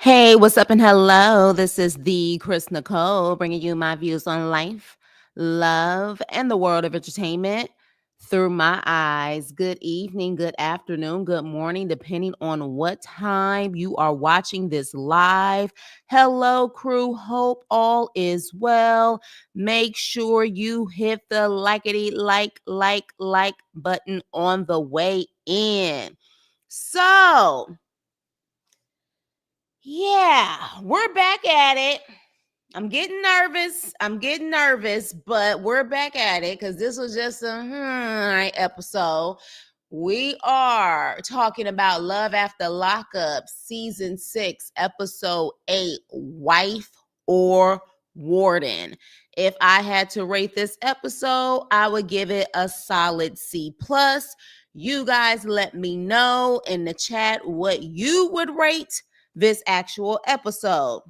Hey, what's up and hello? This is the Chris Nicole bringing you my views on life, love, and the world of entertainment through my eyes. Good evening, good afternoon, good morning, depending on what time you are watching this live. Hello, crew. Hope all is well. Make sure you hit the likety like button on the way in. So, yeah, we're back at it. I'm getting nervous. But we're back at it because this was just a episode. We are talking about Love After Lockup, Season 6, Episode 8, Wife or Warden. If I had to rate this episode, I would give it a solid C+. You guys let me know in the chat what you would rate this actual episode.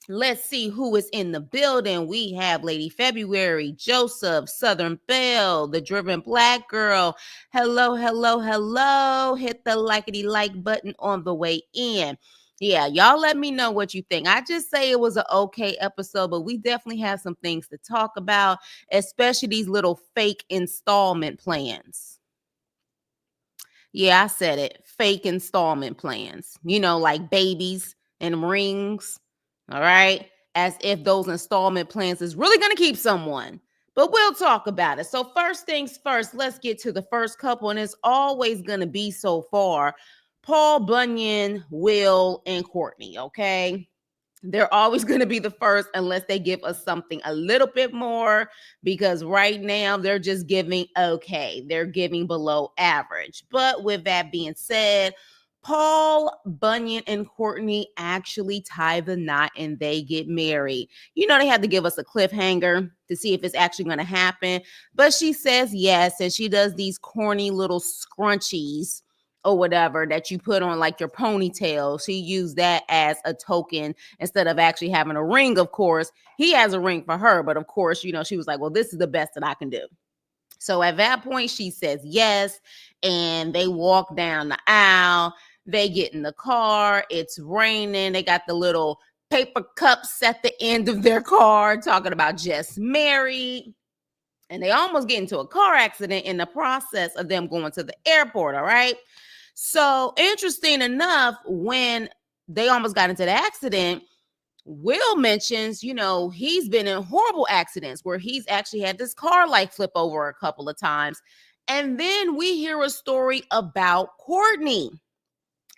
Let's see who is in the building. We have Lady February, Joseph, Southern Belle, the Driven Black Girl. Hello, hello, hello. Hit the likety like button on the way in. Yeah, y'all let me know what you think. I just say it was an okay episode, but we definitely have some things to talk about, especially these little fake installment plans. Yeah, I said it. Fake installment plans. Like babies and rings. All right. As if those installment plans is really going to keep someone. But we'll talk about it. So, first things first, let's get to the first couple. And it's always going to be so far Paul Bunyan, Will, and Courtney. Okay. They're always going to be the first unless they give us something a little bit more, because right now they're just giving okay. They're giving below average. But with that being said, Paul Bunyan and Courtney actually tie the knot and they get married. They had to give us a cliffhanger to see if it's actually going to happen. But she says yes, and she does these corny little scrunchies or whatever that you put on like your ponytail. She used that as a token instead of actually having a ring. Of course, he has a ring for her, but of course, she was like, well, this is the best that I can do. So at that point, she says yes, and they walk down the aisle. They get in the car. It's raining. They got the little paper cups at the end of their car talking about just married. And they almost get into a car accident in the process of them going to the airport, all right? So interesting enough, when they almost got into the accident, Will mentions, he's been in horrible accidents where he's actually had this car like flip over a couple of times. And then we hear a story about Courtney.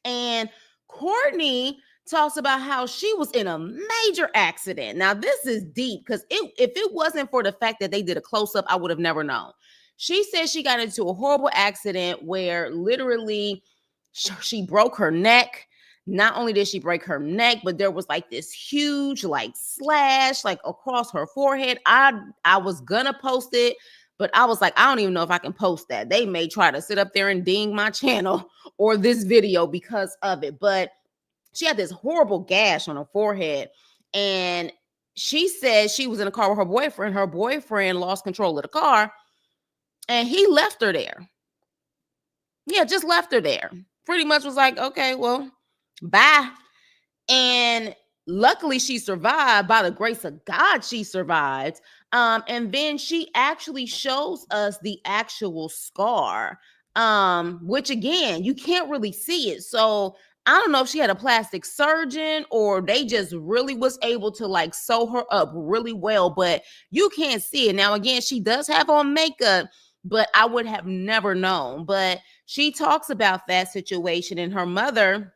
And Courtney talks about how she was in a major accident. Now, this is deep because if it wasn't for the fact that they did a close-up, I would have never known. She said she got into a horrible accident where literally she broke her neck. Not only did she break her neck, but there was like this huge like slash like across her forehead. I was gonna post it, but I was like, I don't even know if I can post that. They may try to sit up there and ding my channel or this video because of it. But she had this horrible gash on her forehead. And she said she was in a car with her boyfriend. Her boyfriend lost control of the car and he left her there. Yeah, just left her there. Pretty much was like, okay, well, bye. And luckily she survived. By the grace of God, she survived. And then she actually shows us the actual scar, which again, you can't really see it. So I don't know if she had a plastic surgeon or they just really was able to like sew her up really well, but you can't see it. Now, again, she does have on makeup, but I would have never known. But she talks about that situation, and her mother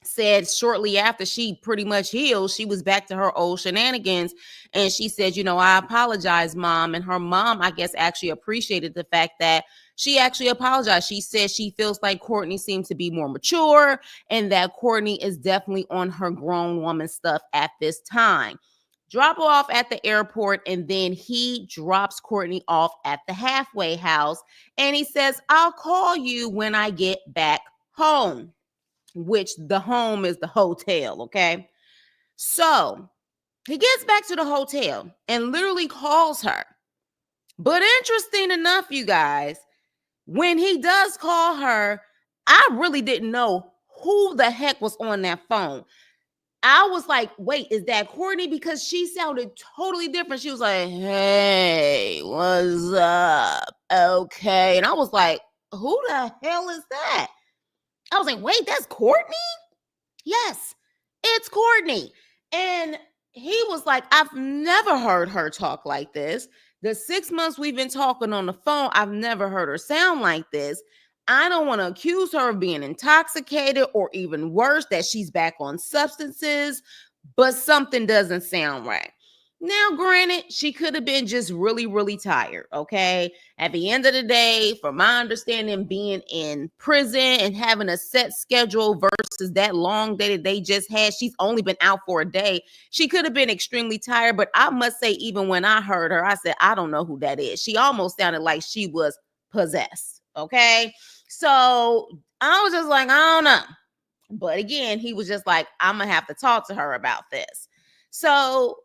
said shortly after she pretty much healed, she was back to her old shenanigans. And she said, I apologize, Mom. And her mom, I guess, actually appreciated the fact that she actually apologized. She said she feels like Courtney seems to be more mature and that Courtney is definitely on her grown woman stuff at this time. Drop her off at the airport, and then he drops Courtney off at the halfway house. And he says, I'll call you when I get back home, which the home is the hotel, okay? So he gets back to the hotel and literally calls her. But interesting enough, you guys, when he does call her, I really didn't know who the heck was on that phone. I was like, wait, is that Courtnee? Because she sounded totally different. She was like, hey, what's up? Okay. And I was like, who the hell is that? I was like, wait, that's Courtnee? Yes, it's Courtnee. And he was like, I've never heard her talk like this. The 6 months we've been talking on the phone, I've never heard her sound like this. I don't want to accuse her of being intoxicated or even worse, that she's back on substances, but something doesn't sound right. Now, granted, she could have been just really, really tired, okay? At the end of the day, from my understanding, being in prison and having a set schedule versus that long day that they just had, she's only been out for a day. She could have been extremely tired, but I must say, even when I heard her, I said, I don't know who that is. She almost sounded like she was possessed, okay? So I was just like, I don't know. But again, he was just like, I'm going to have to talk to her about this. So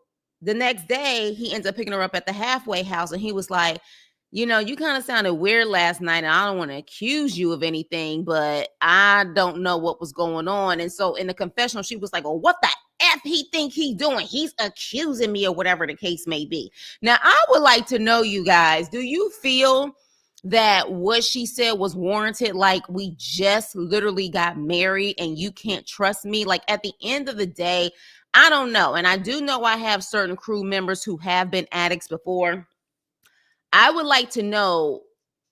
the next day, he ends up picking her up at the halfway house, and he was like, you know, you kind of sounded weird last night, and I don't want to accuse you of anything, but I don't know what was going on. And so in the confessional, she was like, well, what the F he think he's doing? He's accusing me, or whatever the case may be. Now, I would like to know, you guys, do you feel that what she said was warranted? Like, we just literally got married and you can't trust me? Like, at the end of the day, I don't know. And I do know I have certain crew members who have been addicts before. I would like to know,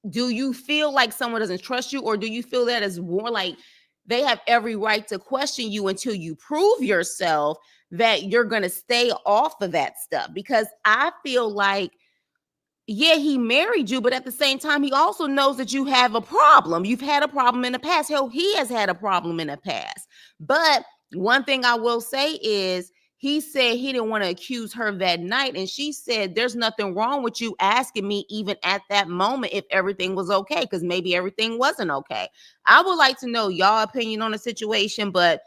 do you feel like someone doesn't trust you, or do you feel that is more like they have every right to question you until you prove yourself that you're going to stay off of that stuff? Because I feel like, yeah, he married you, but at the same time, he also knows that you have a problem. You've had a problem in the past. Hell, he has had a problem in the past. But one thing I will say is, he said he didn't want to accuse her that night. And she said, there's nothing wrong with you asking me even at that moment if everything was okay, because maybe everything wasn't okay. I would like to know y'all opinion on the situation, but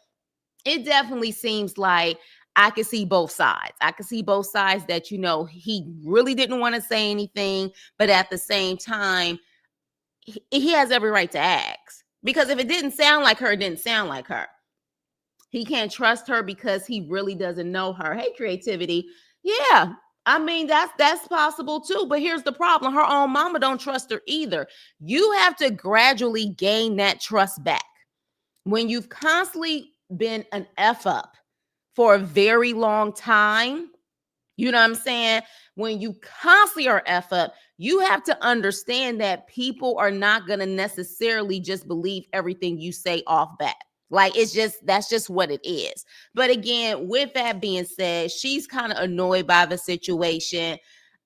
it definitely seems like I can see both sides. I can see both sides, that, you know, he really didn't want to say anything, but at the same time, he has every right to ask. Because if it didn't sound like her, it didn't sound like her. He can't trust her because he really doesn't know her. Hey, creativity. Yeah, I mean, that's possible too. But here's the problem. Her own mama don't trust her either. You have to gradually gain that trust back. When you've constantly been an F up for a very long time, you know what I'm saying? When you constantly are F up, you have to understand that people are not going to necessarily just believe everything you say off bat. Like, that's just what it is. But again, with that being said, she's kind of annoyed by the situation.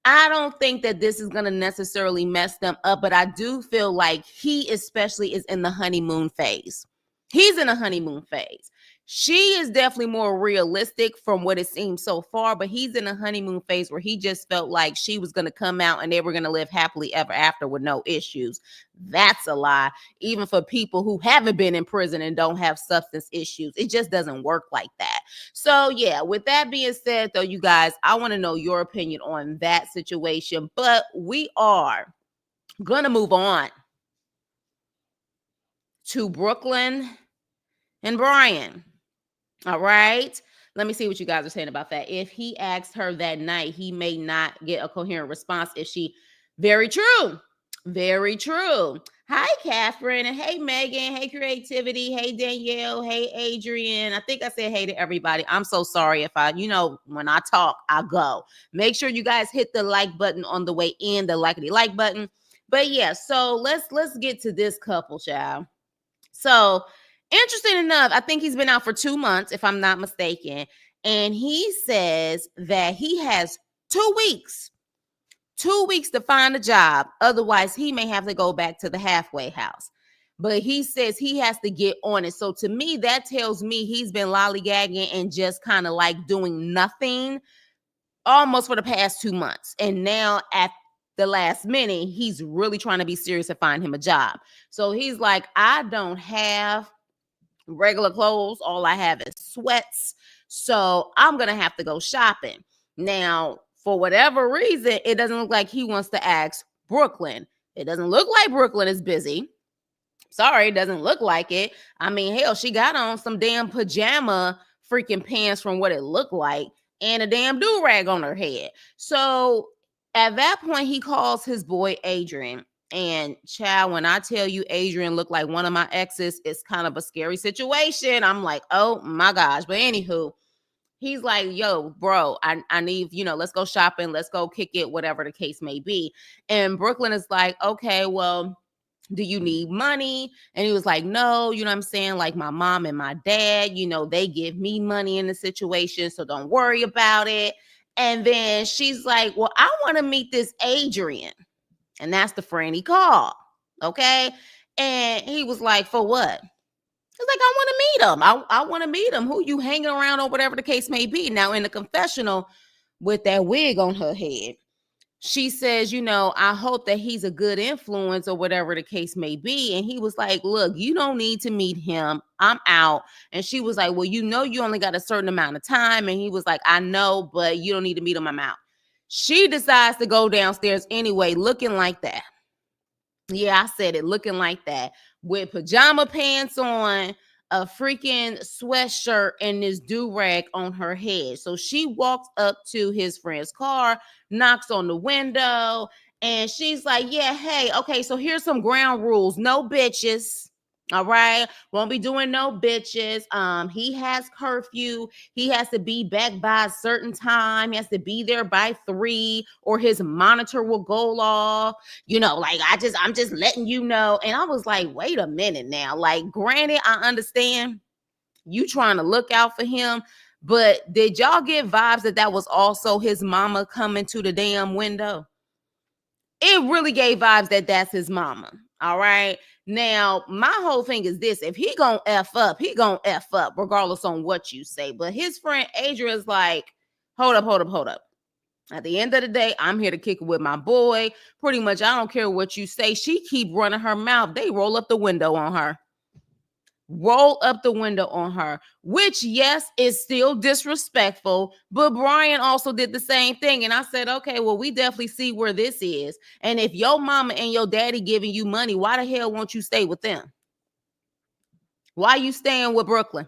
I don't think that this is going to necessarily mess them up, but I do feel like he especially is in the honeymoon phase. He's in a honeymoon phase. She is definitely more realistic from what it seems so far, but he's in a honeymoon phase where he just felt like she was going to come out and they were going to live happily ever after with no issues. That's a lie. Even for people who haven't been in prison and don't have substance issues, it just doesn't work like that. So yeah, with that being said, though, you guys, I want to know your opinion on that situation, but we are going to move on to Brooklyn and Brian. All right. Let me see what you guys are saying about that. If he asked her that night, he may not get a coherent response if she. Very true. Very true. Hi, Catherine. And hey, Megan. Hey, Creativity. Hey, Danielle. Hey, Adrian. I think I said hey to everybody. I'm so sorry if when I talk, I go. Make sure you guys hit the like button on the way in, the like button. But yeah, so let's get to this couple, child. So, interesting enough, I think he's been out for 2 months, if I'm not mistaken. And he says that he has 2 weeks to find a job. Otherwise, he may have to go back to the halfway house. But he says he has to get on it. So to me, that tells me he's been lollygagging and just kind of like doing nothing almost for the past 2 months. And now at the last minute, he's really trying to be serious to find him a job. So he's like, I don't have regular clothes. All I have is sweats. So I'm going to have to go shopping. Now, for whatever reason, it doesn't look like he wants to ask Brooklyn. It doesn't look like Brooklyn is busy. Sorry, it doesn't look like it. I mean, hell, she got on some damn pajama freaking pants from what it looked like and a damn do-rag on her head. So at that point, he calls his boy Adrian. And child, when I tell you Adrian looked like one of my exes, it's kind of a scary situation. I'm like, oh my gosh. But anywho, he's like, yo, bro, I need, let's go shopping. Let's go kick it, whatever the case may be. And Brooklyn is like, okay, well, do you need money? And he was like, no, you know what I'm saying? Like my mom and my dad, they give me money in the situation. So don't worry about it. And then she's like, well, I want to meet this Adrian. And that's the friend he called. Okay. And he was like, for what? He's like, I want to meet him. I want to meet him. Who you hanging around or whatever the case may be. Now in the confessional with that wig on her head, she says, I hope that he's a good influence or whatever the case may be. And he was like, look, you don't need to meet him. I'm out. And she was like, well, you only got a certain amount of time. And he was like, I know, but you don't need to meet him. I'm out. She decides to go downstairs anyway, looking like that. Yeah, I said it, looking like that, with pajama pants on, a freaking sweatshirt, and this do-rag on her head. So she walks up to his friend's car, knocks on the window, and she's like, yeah, hey, okay, so here's some ground rules. No bitches. All right. Won't be doing no bitches. He has curfew. He has to be back by a certain time. He has to be there by 3 or his monitor will go off. Like I'm just letting you know. And I was like, wait a minute now. Like, granted, I understand you trying to look out for him, but did y'all get vibes that was also his mama coming to the damn window? It really gave vibes that that's his mama. All right. Now, my whole thing is this. If he gonna F up, he gonna F up, regardless on what you say. But his friend Adrian's like, hold up. At the end of the day, I'm here to kick it with my boy. Pretty much, I don't care what you say. She keep running her mouth. They roll up the window on her. Which, yes, is still disrespectful, but Brian also did the same thing. And I said, okay, well, we definitely see where this is. And if your mama and your daddy giving you money, why the hell won't you stay with them? Why you staying with Brooklyn?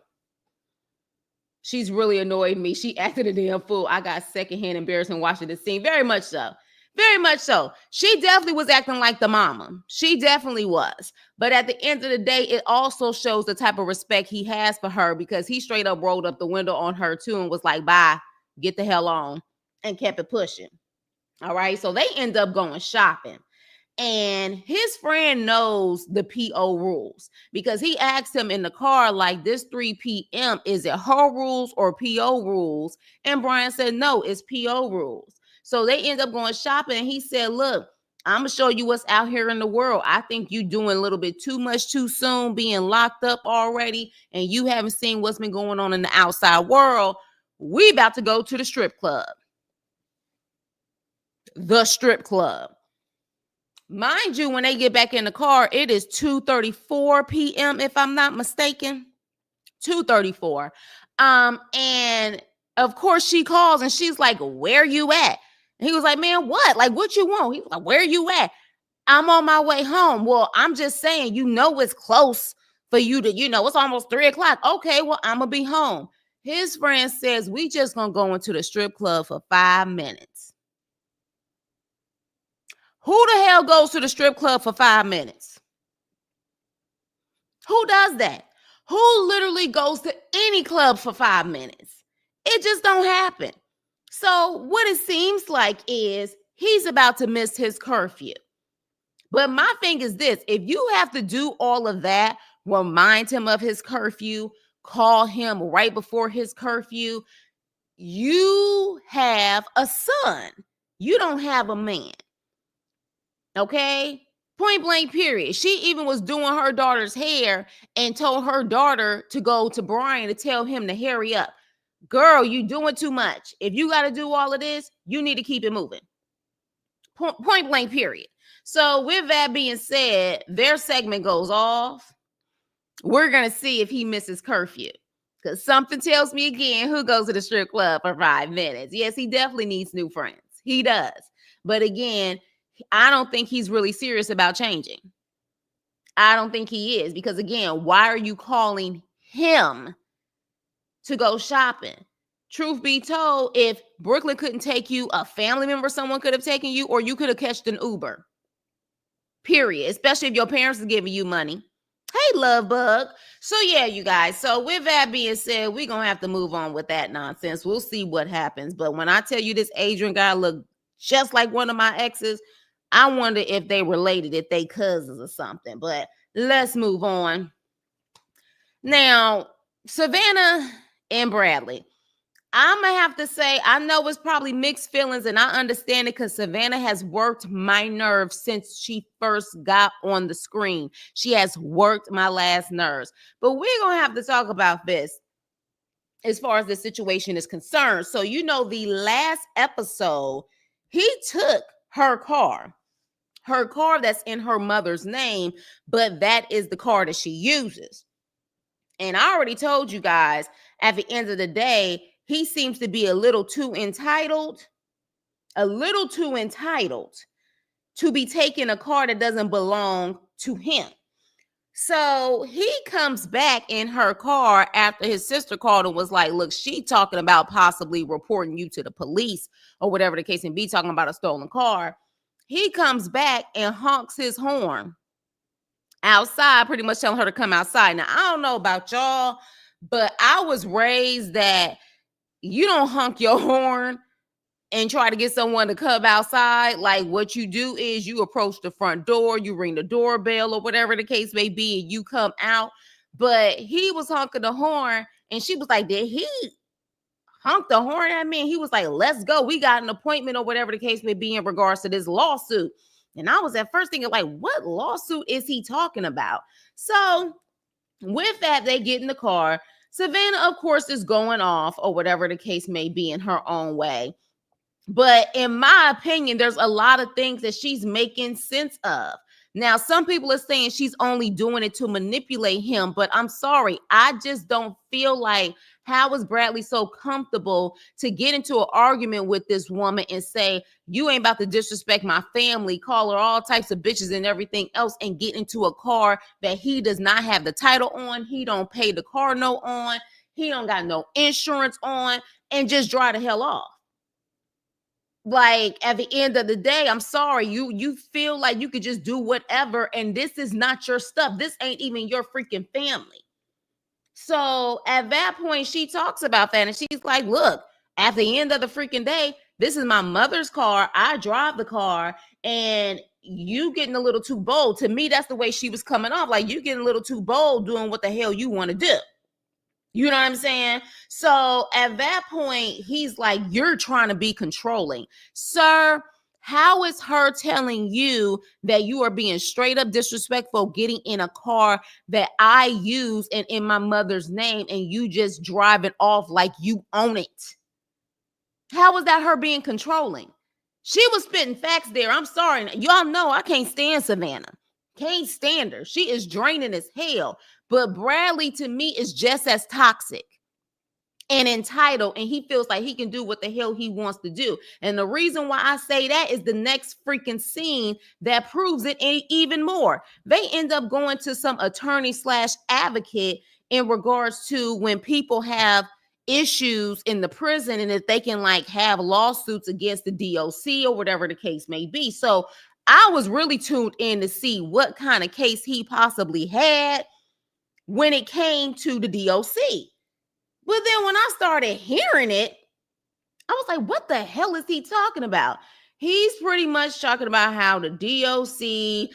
She's really annoyed me. She acted a damn fool. I got secondhand embarrassment watching the scene. Very much so. Very much so. She definitely was acting like the mama. She definitely was. But at the end of the day, it also shows the type of respect he has for her, because he straight up rolled up the window on her too and was like, bye, get the hell on, and kept it pushing. All right. So they end up going shopping. And his friend knows the PO rules, because he asked him in the car, like, this 3 p.m., is it her rules or PO rules? And Brian said, no, it's PO rules. So they end up going shopping. And he said, look, I'm going to show you what's out here in the world. I think you doing a little bit too much too soon, being locked up already, and you haven't seen what's been going on in the outside world. We about to go to the strip club. The strip club. Mind you, when they get back in the car, it is 2:34 p.m., if I'm not mistaken. 2:34. And of course she calls and she's like, where you at? And he was like, man, what? Like, what you want? He was like, where you at? I'm on my way home. Well, I'm just saying, it's close for you to, it's almost 3:00. Okay, well, I'm going to be home. His friend says, we just going to go into the strip club for 5 minutes. Who the hell goes to the strip club for 5 minutes? Who does that? Who literally goes to any club for 5 minutes? It just don't happen. So what it seems like is he's about to miss his curfew. But my thing is this: if you have to do all of that, remind him of his curfew, call him right before his curfew, you have a son. You don't have a man. Okay? Point blank, period. She even was doing her daughter's hair and told her daughter to go to Brian to tell him to hurry up. Girl, you doing too much. If you got to do all of this, you need to keep it moving. Point blank, period. So with that being said, their segment goes off. We're going to see if he misses curfew. Because something tells me again, who goes to the strip club for 5 minutes? Yes, he definitely needs new friends. He does. But again, I don't think he's really serious about changing. I don't think he is. Because again, why are you calling him to go shopping. Truth be told, if Brooklyn couldn't take you, a family member, someone could have taken you, or you could have catched an Uber. Period. Especially if your parents are giving you money. Hey, love bug. So yeah, you guys. So with that being said, we're gonna have to move on with that nonsense. We'll see what happens. But when I tell you this Adrian guy looked just like one of my exes, I wonder if they related, if they cousins or something. But let's move on. Now, Savannah and Bradley. I'm going to have to say, I know it's probably mixed feelings, and I understand it because Savannah has worked my nerves since she first got on the screen. She has worked my last nerves. But we're going to have to talk about this as far as the situation is concerned. So, you know, the last episode, he took her car that's in her mother's name, but that is the car that she uses. And I already told you guys, at the end of the day, he seems to be a little too entitled to be taking a car that doesn't belong to him. So he comes back in her car after his sister called and was like, look, she talking about possibly reporting you to the police or whatever the case may be, talking about a stolen car. He comes back and honks his horn outside, pretty much telling her to come outside. Now, I don't know about y'all, but I was raised that you don't honk your horn and try to get someone to come outside. Like, what you do is you approach the front door, you ring the doorbell or whatever the case may be, and you come out. But he was honking the horn, and she was like, did he honk the horn at me? And he was like, let's go. We got an appointment or whatever the case may be in regards to this lawsuit. And I was at first thinking, like, what lawsuit is he talking about? So with that, they get in the car. Savannah, of course, is going off or whatever the case may be in her own way. But in my opinion, there's a lot of things that she's making sense of. Now, some people are saying she's only doing it to manipulate him, but I'm sorry. I just don't feel like, how is Bradley so comfortable to get into an argument with this woman and say, you ain't about to disrespect my family, call her all types of bitches and everything else, and get into a car that he does not have the title on, he don't pay the car note on, he don't got no insurance on, and just drive the hell off. Like, at the end of the day, I'm sorry, you feel like you could just do whatever, and this is not your stuff. This ain't even your freaking family. So at that point, she talks about that, and she's like, look, at the end of the freaking day, this is my mother's car. I drive the car, and you getting a little too bold. To me, that's the way she was coming off. Like, you getting a little too bold doing what the hell you want to do. You know what I'm saying? So at that point, he's like, you're trying to be controlling. Sir, how is her telling you that you are being straight up disrespectful, getting in a car that I use and in my mother's name, and you just drive it off like you own it? How is that her being controlling? She was spitting facts there. I'm sorry. Y'all know I can't stand Savannah. Can't stand her. She is draining as hell. But Bradley, to me, is just as toxic and entitled, and he feels like he can do what the hell he wants to do. And the reason why I say that is the next freaking scene that proves it even more. They end up going to some attorney/advocate in regards to when people have issues in the prison and if they can like have lawsuits against the DOC or whatever the case may be. So I was really tuned in to see what kind of case he possibly had when it came to the DOC. But then when I started hearing it, I was like, what the hell is he talking about? He's pretty much talking about how the DOC,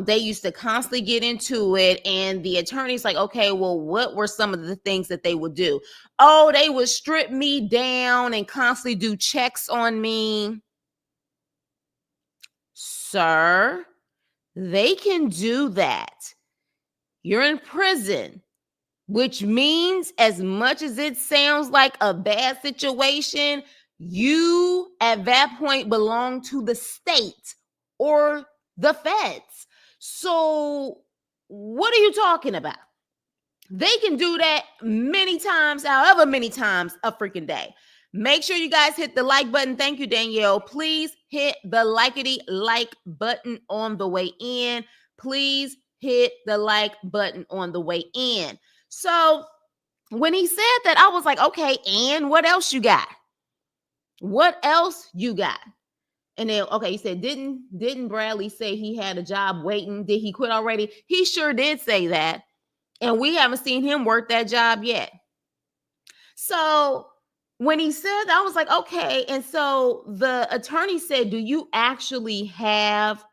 they used to constantly get into it. And the attorney's like, okay, well, what were some of the things that they would do? Oh, they would strip me down and constantly do checks on me. Sir, they can do that. You're in prison, which means as much as it sounds like a bad situation, you at that point belong to the state or the feds. So what are you talking about? They can do that many times, however many times a freaking day. Make sure you guys hit the like button. Thank you, Danielle. Please hit the like button on the way in. Please hit the like button on the way in. So When he said that, I was like, okay, and what else you got? What else you got? And then, okay, he said, didn't Bradley say he had a job waiting? Did he quit already? He sure did say that. And we haven't seen him work that job yet. So when he said that, I was like, okay. And so the attorney said, do you actually have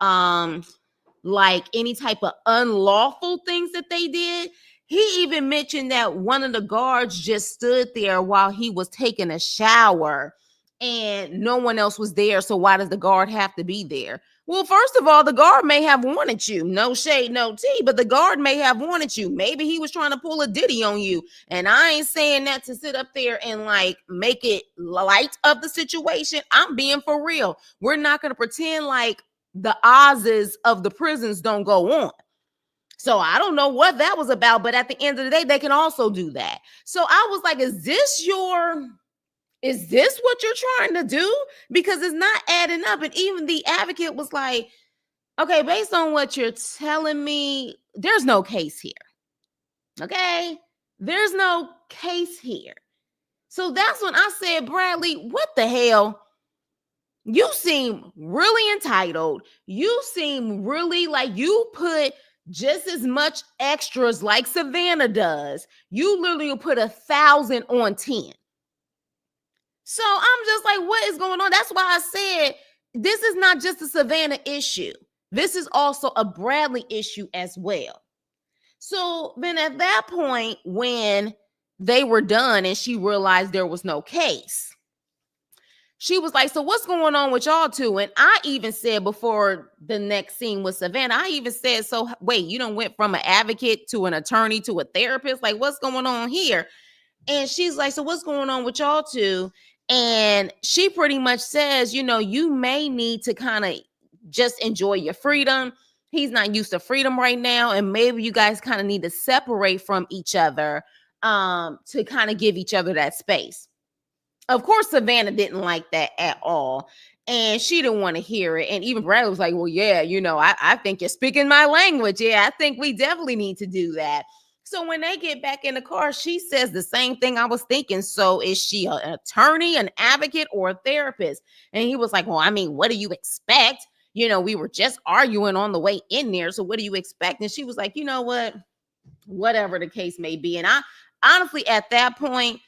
like any type of unlawful things that they did? He even mentioned that one of the guards just stood there while he was taking a shower and no one else was there. So why does the guard have to be there? Well, first of all, the guard may have wanted you. No shade, no tea, but the guard may have wanted you. Maybe he was trying to pull a ditty on you. And I ain't saying that to sit up there and like make it light of the situation. I'm being for real. We're not going to pretend like the Oz's of the prisons don't go on. So I don't know what that was about, but at the end of the day, they can also do that. So I was like, is this what you're trying to do? Because it's not adding up. And even the advocate was like, okay, based on what you're telling me, there's no case here. Okay? There's no case here. So that's when I said, Bradley, what the hell? You seem really entitled. You seem really like you put just as much extras like Savannah does. You literally put 1,000 on 10. So I'm just like, what is going on? That's why I said this is not just a Savannah issue. This is also a Bradley issue as well. So then at that point, when they were done and she realized there was no case, she was like, so what's going on with y'all two? And I even said before the next scene with Savannah, I even said, so wait, you done went from an advocate to an attorney to a therapist? Like, what's going on here? And she's like, so what's going on with y'all two? And she pretty much says, you may need to kind of just enjoy your freedom. He's not used to freedom right now. And maybe you guys kind of need to separate from each other to kind of give each other that space. Of course, Savannah didn't like that at all. And she didn't want to hear it. And even Bradley was like, well, yeah, I think you're speaking my language. Yeah, I think we definitely need to do that. So when they get back in the car, she says the same thing I was thinking. So is she an attorney, an advocate, or a therapist? And he was like, well, I mean, what do you expect? We were just arguing on the way in there. So what do you expect? And she was like, you know what? Whatever the case may be. And I honestly, at that point,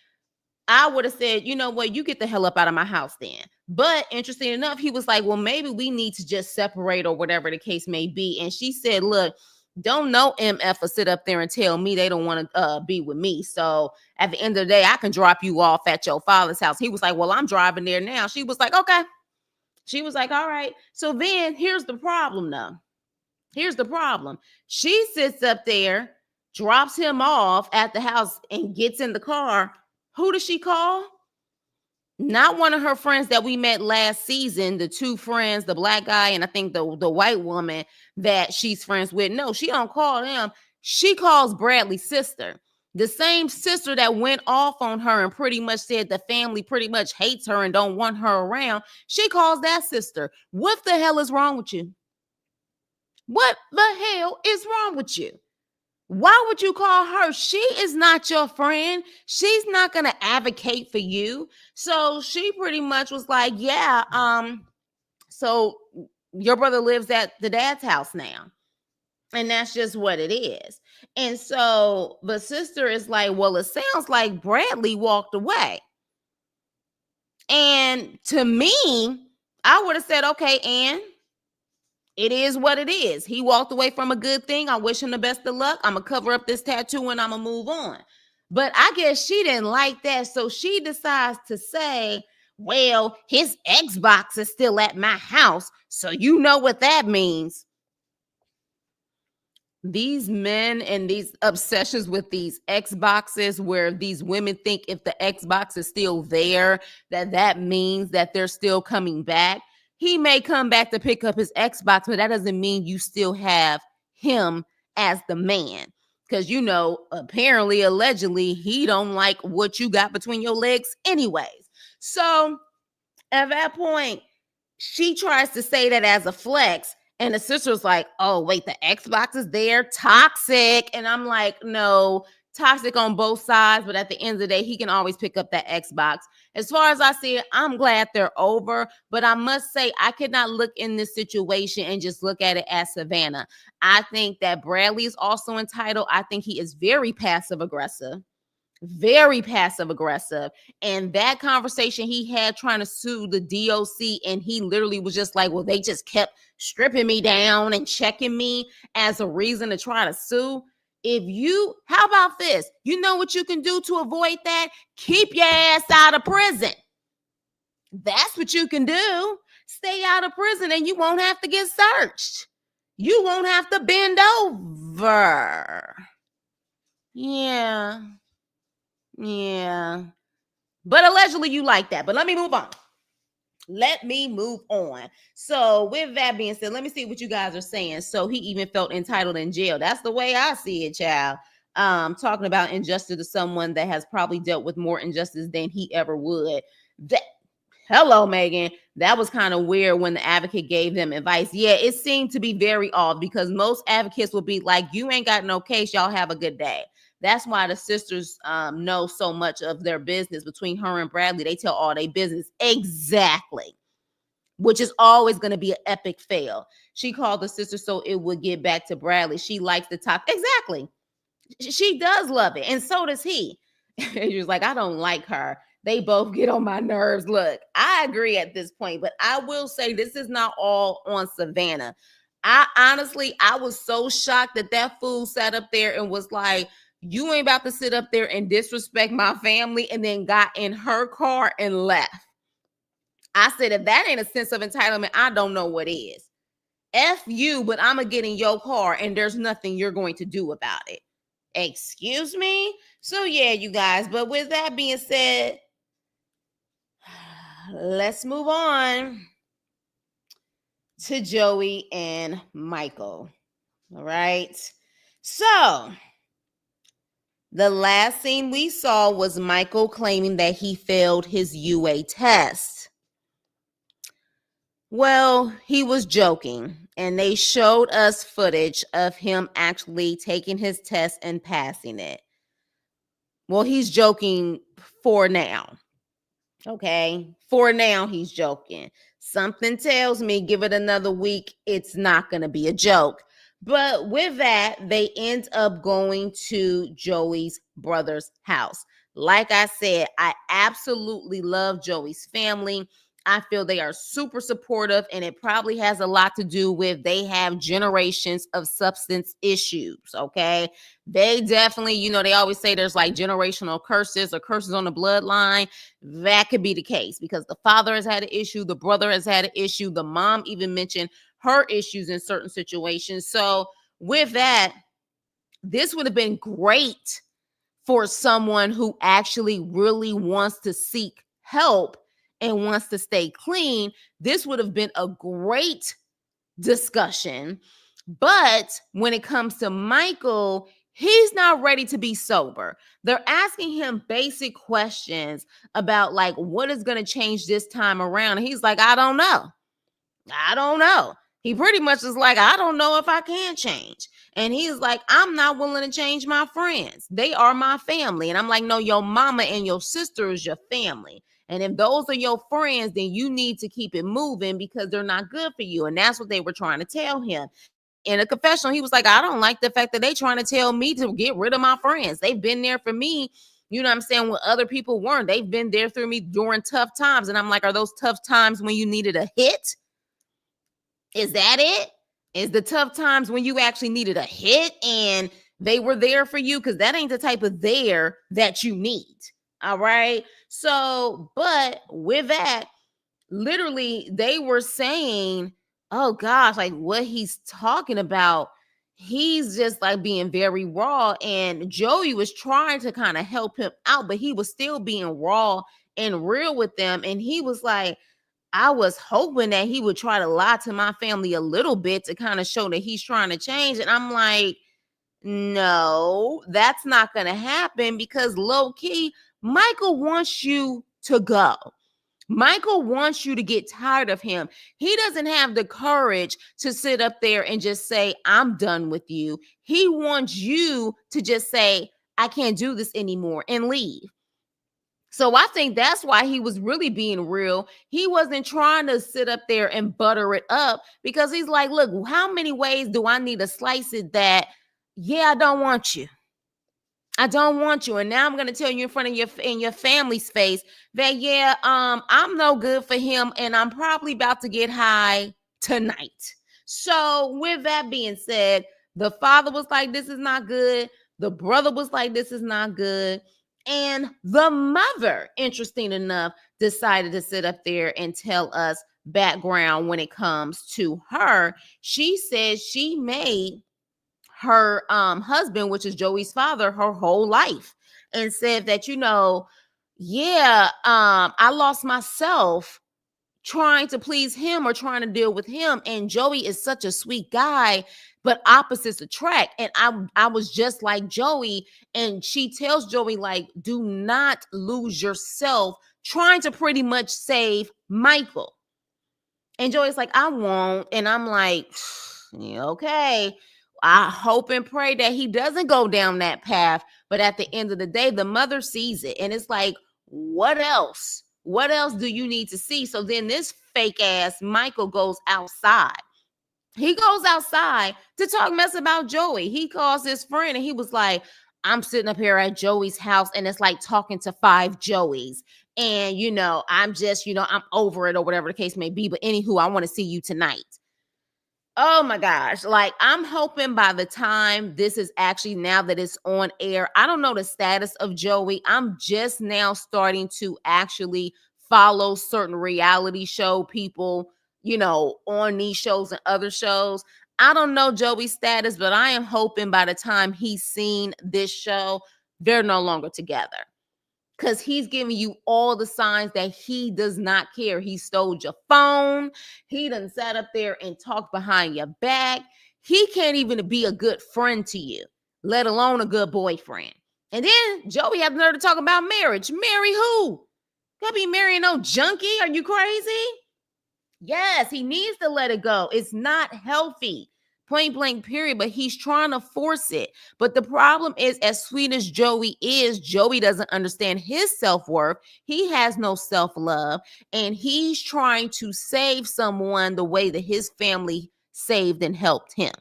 I would have said, you know what, you get the hell up out of my house then. But interesting enough, he was like, well, maybe we need to just separate or whatever the case may be. And she said, look, don't no MF or sit up there and tell me they don't want to be with me. So at the end of the day, I can drop you off at your father's house. He was like, well, I'm driving there now. She was like, okay. She was like, all right. So then here's the problem though. Here's the problem. She sits up there, drops him off at the house and gets in the car. Who does she call? Not one of her friends that we met last season, the two friends, the black guy and I think the white woman that she's friends with. No, she don't call them. She calls Bradley's sister. The same sister that went off on her and pretty much said the family pretty much hates her and don't want her around. She calls that sister. What the hell is wrong with you? What the hell is wrong with you? Why would you call her? She is not your friend. She's not going to advocate for you. So she pretty much was like, yeah, so your brother lives at the dad's house now. And that's just what it is. And so the sister is like, well, it sounds like Bradley walked away. And to me, I would have said, okay, Ann, it is what it is. He walked away from a good thing. I wish him the best of luck. I'm going to cover up this tattoo and I'm going to move on. But I guess she didn't like that. So she decides to say, well, his Xbox is still at my house. So you know what that means. These men and these obsessions with these Xboxes where these women think if the Xbox is still there, that means that they're still coming back. He may come back to pick up his Xbox, but that doesn't mean you still have him as the man. Because, apparently, allegedly, he don't like what you got between your legs anyways. So at that point, she tries to say that as a flex. And the sister's like, oh, wait, the Xbox is there? Toxic. And I'm like, no, toxic on both sides, but at the end of the day, he can always pick up that Xbox. As far as I see it, I'm glad they're over, but I must say I could not look in this situation and just look at it as Savannah. I think that Bradley is also entitled. I think he is very passive aggressive. Very passive aggressive. And that conversation he had trying to sue the DOC, and he literally was just like, well, they just kept stripping me down and checking me as a reason to try to sue. How about this? You know what you can do to avoid that? Keep your ass out of prison. That's what you can do. Stay out of prison and you won't have to get searched. You won't have to bend over. Yeah. But allegedly you like that. But let me move on. So with that being said, let me see what you guys are saying. So he even felt entitled in jail. That's the way I see it, child. Talking about injustice to someone that has probably dealt with more injustice than he ever would. Hello, Megan. That was kind of weird when the advocate gave them advice. Yeah, it seemed to be very odd because most advocates will be like, you ain't got no case. Y'all have a good day. That's why the sisters know so much of their business. Between her and Bradley, they tell all their business. Exactly. Which is always going to be an epic fail. She called the sister so it would get back to Bradley. She likes the top. Exactly. She does love it. And so does he. He was like, I don't like her. They both get on my nerves. Look, I agree at this point, but I will say this is not all on Savannah. I was so shocked that fool sat up there and was like, you ain't about to sit up there and disrespect my family, and then got in her car and left. I said, if that ain't a sense of entitlement, I don't know what is. F you, but I'm going to get in your car and there's nothing you're going to do about it. Excuse me? So yeah, you guys, but with that being said, let's move on to Joey and Michael. All right. So the last scene we saw was Michael claiming that he failed his UA test. Well, he was joking, and they showed us footage of him actually taking his test and passing it. Well, he's joking for now. Okay, for now, he's joking. Something tells me, give it another week, it's not going to be a joke. But with that, they end up going to Joey's brother's house. Like I said, I absolutely love Joey's family. I feel they are super supportive, and it probably has a lot to do with they have generations of substance issues, okay? They definitely, they always say there's like generational curses or curses on the bloodline. That could be the case because the father has had an issue, the brother has had an issue, the mom even mentioned her issues in certain situations. So with that, this would have been great for someone who actually really wants to seek help and wants to stay clean. This would have been a great discussion. But when it comes to Michael, he's not ready to be sober. They're asking him basic questions about like, what is going to change this time around? And he's like, I don't know. He pretty much is like, I don't know if I can change. And he's like, I'm not willing to change my friends. They are my family. And I'm like, no, your mama and your sister is your family. And if those are your friends, then you need to keep it moving because they're not good for you. And that's what they were trying to tell him. In a confessional, he was like, I don't like the fact that they trying to tell me to get rid of my friends. They've been there for me. You know what I'm saying? When other people weren't, they've been there through me during tough times. And I'm like, are those tough times when you needed a hit? Is that it? Is the tough times when you actually needed a hit and they were there for you? Because that ain't the type of there that you need. All right. So, but with that, literally, they were saying, oh gosh, like what he's talking about, he's just like being very raw. And Joey was trying to kind of help him out, but he was still being raw and real with them. And he was like, I was hoping that he would try to lie to my family a little bit to kind of show that he's trying to change. And I'm like, no, that's not going to happen because low key, Michael wants you to go. Michael wants you to get tired of him. He doesn't have the courage to sit up there and just say, I'm done with you. He wants you to just say, I can't do this anymore, and leave. So I think that's why he was really being real. He wasn't trying to sit up there and butter it up, because he's like, look, how many ways do I need to slice it that, yeah, I don't want you. I don't want you. And now I'm going to tell you in front of your family's face that, yeah, I'm no good for him, and I'm probably about to get high tonight. So with that being said, the father was like, this is not good. The brother was like, this is not good. And the mother, interesting enough, decided to sit up there and tell us background when it comes to her. She said she made her husband, which is Joey's father, her whole life, and said that, yeah, I lost myself trying to please him or trying to deal with him. And Joey is such a sweet guy, but opposites attract. And I was just like Joey. And she tells Joey, like, do not lose yourself trying to pretty much save Michael. And Joey's like, I won't. And I'm like, okay. I hope and pray that he doesn't go down that path. But at the end of the day, the mother sees it. And it's like, what else? What else do you need to see? So then this fake ass Michael goes outside. He goes outside to talk mess about Joey. He calls his friend and he was like, I'm sitting up here at Joey's house and it's like talking to 5 Joeys. And, I'm just, I'm over it or whatever the case may be. But anywho, I want to see you tonight. Oh my gosh. Like, I'm hoping by the time this is actually, now that it's on air, I don't know the status of Joey. I'm just now starting to actually follow certain reality show people, on these shows and other shows. I don't know Joey's status, but I am hoping by the time he's seen this show, they're no longer together. Because he's giving you all the signs that he does not care. He stole your phone. He done sat up there and talked behind your back. He can't even be a good friend to you, let alone a good boyfriend. And then Joey had the nerve to talk about marriage. Marry who? Can't be marrying no junkie. Are you crazy? Yes, he needs to let it go. It's not healthy. Point blank, period. But he's trying to force it. But the problem is, as sweet as Joey is, Joey doesn't understand his self-worth. He has no self-love. And he's trying to save someone the way that his family saved and helped him.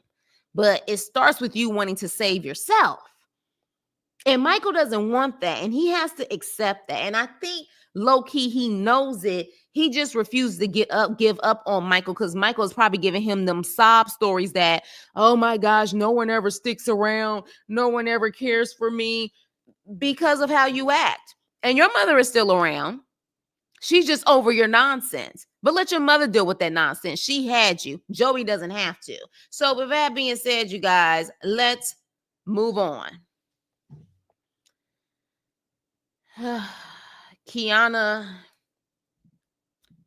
But it starts with you wanting to save yourself. And Michael doesn't want that. And he has to accept that. And I think low-key, he knows it. He just refused to give up on Michael, because Michael is probably giving him them sob stories that, oh my gosh, no one ever sticks around. No one ever cares for me because of how you act. And your mother is still around. She's just over your nonsense. But let your mother deal with that nonsense. She had you. Joey doesn't have to. So with that being said, you guys, let's move on. Quiana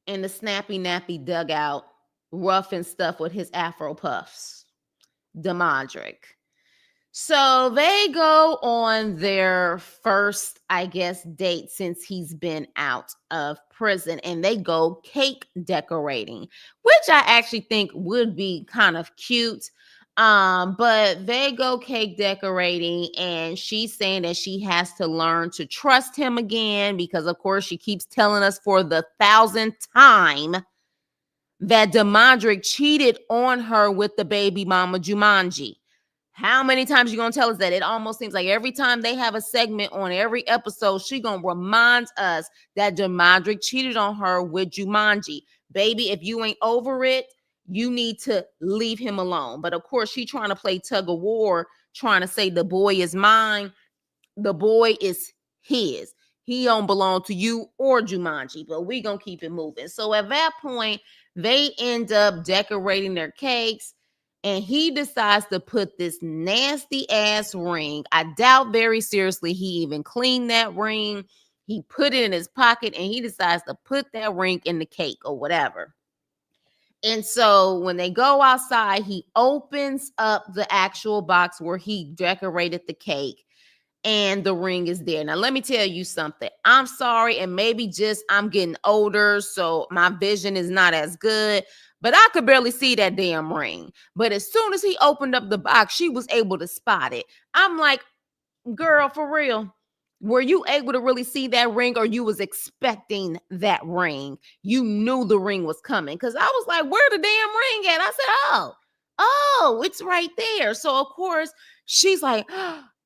in the snappy nappy dugout, rough and stuff with his Afro puffs. Damodrick. So they go on their first, I guess, date since he's been out of prison, and they go cake decorating, which I actually think would be kind of cute. But they go cake decorating, and she's saying that she has to learn to trust him again, because of course she keeps telling us for the 1,000th time that Damodrick cheated on her with the baby mama Jumanji. How many times you gonna tell us that? It almost seems like every time they have a segment on every episode, she gonna remind us that Damodrick cheated on her with Jumanji. Baby, if you ain't over it, you need to leave him alone. But of course, she trying to play tug of war, trying to say the boy is mine. The boy is his. He don't belong to you or Jumanji, but we gonna keep it moving. So at that point, they end up decorating their cakes, and he decides to put this nasty ass ring. I doubt very seriously he even cleaned that ring. He put it in his pocket, and he decides to put that ring in the cake or whatever. And so when they go outside, he opens up the actual box where he decorated the cake, and the ring is there. Now, let me tell you something. I'm sorry, and maybe just I'm getting older, so my vision is not as good, but I could barely see that damn ring. But as soon as he opened up the box, she was able to spot it. I'm like, Girl, for real. Were you able to really see that ring, or you was expecting that ring? You knew the ring was coming, because I was like, where the damn ring at? I said, oh, it's right there. So of course she's like,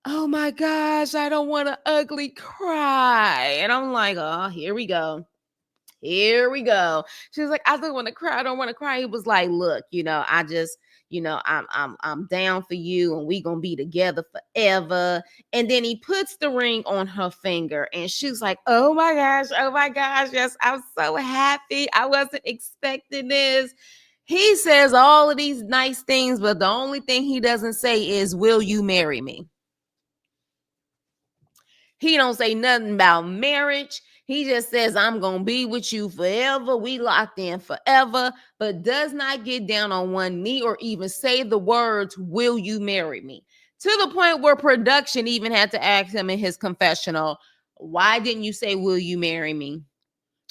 oh my gosh, I don't want to ugly cry. And I'm like, oh, here we go. Here we go. She was like, I don't want to cry. I don't want to cry. He was like, look, I just, I'm down for you, and we gonna be together forever. And then he puts the ring on her finger, and she's like, oh my gosh, yes, I'm so happy. I wasn't expecting this. He says all of these nice things, but the only thing he doesn't say is, will you marry me? He don't say nothing about marriage. He just says, I'm going to be with you forever. We locked in forever, but does not get down on one knee or even say the words, will you marry me? To the point where production even had to ask him in his confessional, why didn't you say, will you marry me?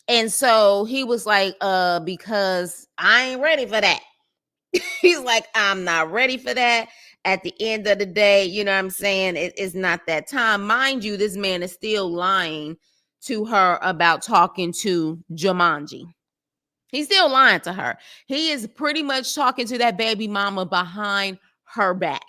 And so he was like, because I ain't ready for that. He's like, I'm not ready for that. At the end of the day, you know what I'm saying? It's not that time. Mind you, this man is still lying to her about talking to Jumanji. He's still lying to her. He is pretty much talking to that baby mama behind her back,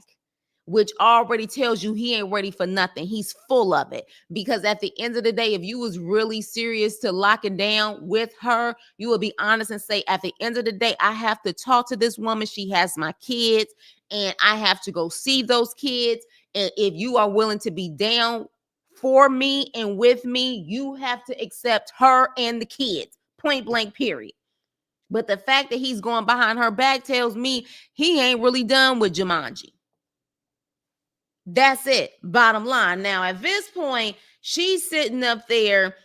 which already tells you he ain't ready for nothing. He's full of it. Because at the end of the day, if you was really serious to locking down with her, you would be honest and say, at the end of the day, I have to talk to this woman. She has my kids, and I have to go see those kids. And if you are willing to be down for me and with me, you have to accept her and the kids. Point blank, period. But the fact that he's going behind her back tells me he ain't really done with Jumanji. That's it. Bottom line. Now, at this point, she's sitting up there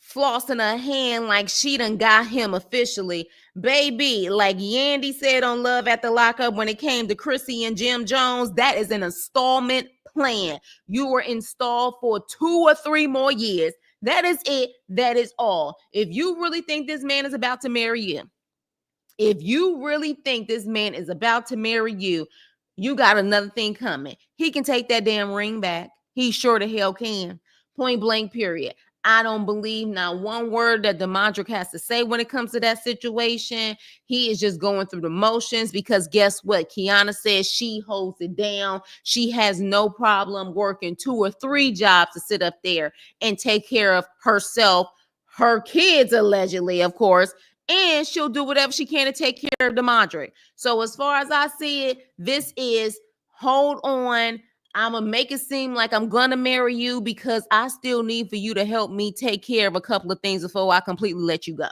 flossing her hand like she done got him officially. Baby, like Yandy said on Love After Lockup when it came to Chrissy and Jim Jones, that is an installment plan. You were installed for 2 or 3 more years. That is it. That is all. If you really think this man is about to marry you, if you really think this man is about to marry you, you got another thing coming. He can take that damn ring back. He sure the hell can. Point blank, period. I don't believe not one word that Damodrick has to say when it comes to that situation. He is just going through the motions, because guess what? Quiana says she holds it down. She has no problem working 2 or 3 jobs to sit up there and take care of herself, her kids, allegedly, of course, and she'll do whatever she can to take care of Damodrick. So as far as I see it, this is, hold on, I'm going to make it seem like I'm going to marry you because I still need for you to help me take care of a couple of things before I completely let you go.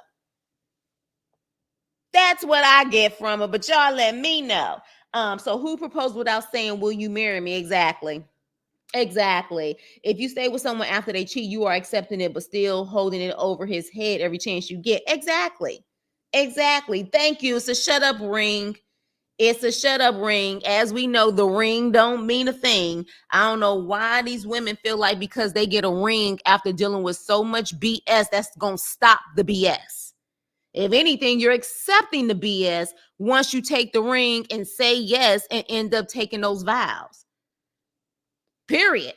That's what I get from it, but y'all let me know. So who proposed without saying, will you marry me? Exactly. If you stay with someone after they cheat, you are accepting it, but still holding it over his head every chance you get. Exactly. Thank you. It's a shut up ring. It's a shut up ring. As we know, the ring don't mean a thing. I don't know why these women feel like because they get a ring after dealing with so much BS, that's going to stop the BS. If anything, you're accepting the BS once you take the ring and say yes and end up taking those vows. Period.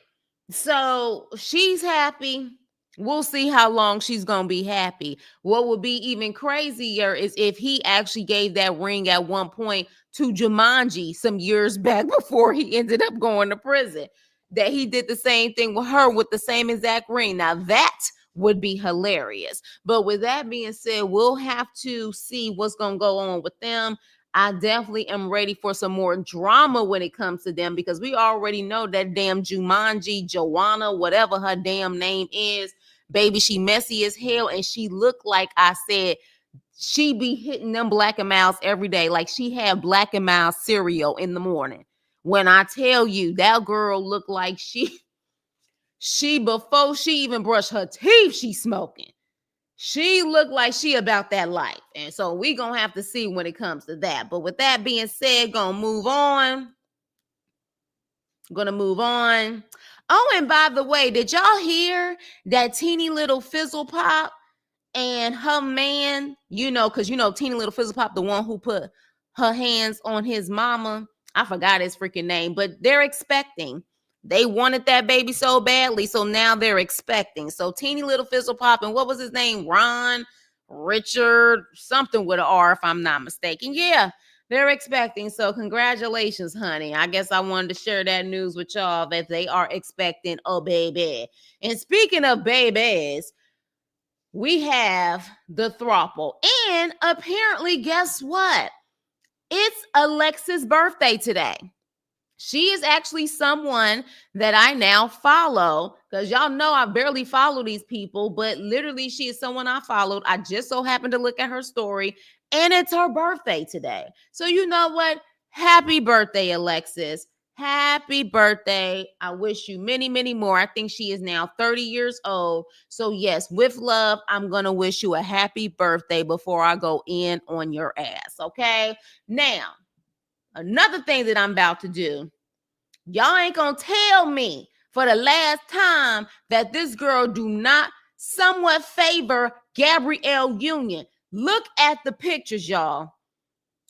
So she's happy. We'll see how long she's going to be happy. What would be even crazier is if he actually gave that ring at one point to Jumanji some years back before he ended up going to prison. That he did the same thing with her with the same exact ring. Now that would be hilarious. But with that being said, we'll have to see what's going to go on with them. I definitely am ready for some more drama when it comes to them, because we already know that damn Jumanji, Joanna, whatever her damn name is, baby, she messy as hell, and she looked like, I said, she be hitting them Black and Milds every day. Like she had Black and Mild cereal in the morning. When I tell you, that girl looked like she before she even brushed her teeth, she smoking. She looked like she about that life. And so we going to have to see when it comes to that. But with that being said, going to move on. Oh, and by the way, did y'all hear that teeny little Fizzle Pop and her man, because teeny little Fizzle Pop, the one who put her hands on his mama, I forgot his freaking name, but they're expecting. They wanted that baby so badly, so now they're expecting. So teeny little fizzle pop, and what was his name? Ron, Richard, something with an R, if I'm not mistaken. Yeah, they're expecting. So congratulations, honey. I guess I wanted to share that news with y'all that they are expecting a baby. And speaking of babies, we have the throuple. And apparently, guess what? It's Alexis' birthday today. She is actually someone that I now follow, because y'all know I barely follow these people, but literally she is someone I followed. I just so happened to look at her story, and it's her birthday today. So you know what? Happy birthday, Alexis. Happy birthday. I wish you many, many more. I think she is now 30 years old. So yes, with love, I'm going to wish you a happy birthday before I go in on your ass, okay? Now, another thing that I'm about to do, y'all ain't gonna tell me for the last time that this girl do not somewhat favor Gabrielle Union. Look at the pictures, y'all.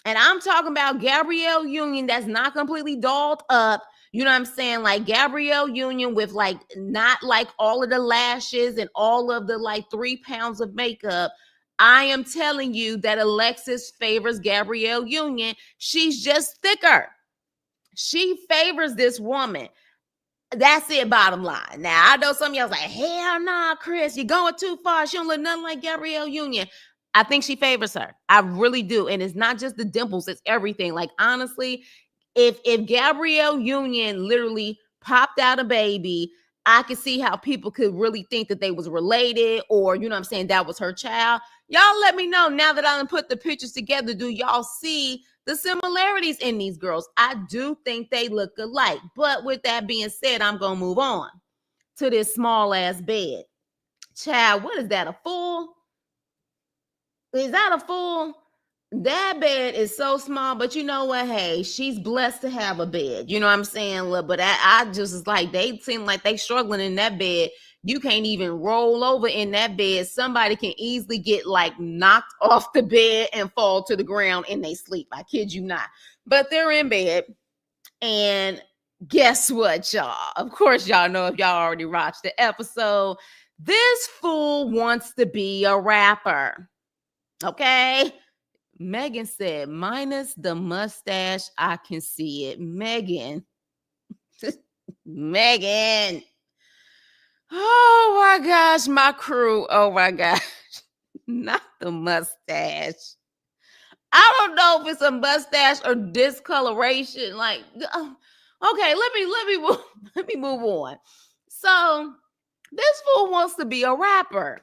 And I'm talking about Gabrielle Union that's not completely dolled up. You know what I'm saying? Like Gabrielle Union with like not like all of the lashes and all of the like 3 pounds of makeup. I am telling you that Alexis favors Gabrielle Union. She's just thicker. She favors this woman. That's it, bottom line. Now, I know some of y'all like, hell nah, Chris, you're going too far. She don't look nothing like Gabrielle Union. I think she favors her. I really do. And it's not just the dimples, it's everything. Like, honestly, if Gabrielle Union literally popped out a baby, I could see how people could really think that they was related, or, you know what I'm saying, that was her child. Y'all let me know now that I done put the pictures together. Do y'all see the similarities in these girls? I do think they look alike. But with that being said, I'm going to move on to this small ass bed. Child, what is that, a full? Is that a full? That bed is so small, but you know what? Hey, she's blessed to have a bed. You know what I'm saying? Look, but I just is like, they seem like they struggling in that bed. You can't even roll over in that bed. Somebody can easily get like knocked off the bed and fall to the ground in they sleep. I kid you not. But they're in bed. And guess what, y'all? Of course, y'all know if y'all already watched the episode. This fool wants to be a rapper. Okay? Megan said, minus the mustache, I can see it. Megan. Megan. Oh my gosh, my crew. Oh my gosh. Not the mustache. I don't know if it's a mustache or discoloration. Like, okay, let me move on. So this fool wants to be a rapper.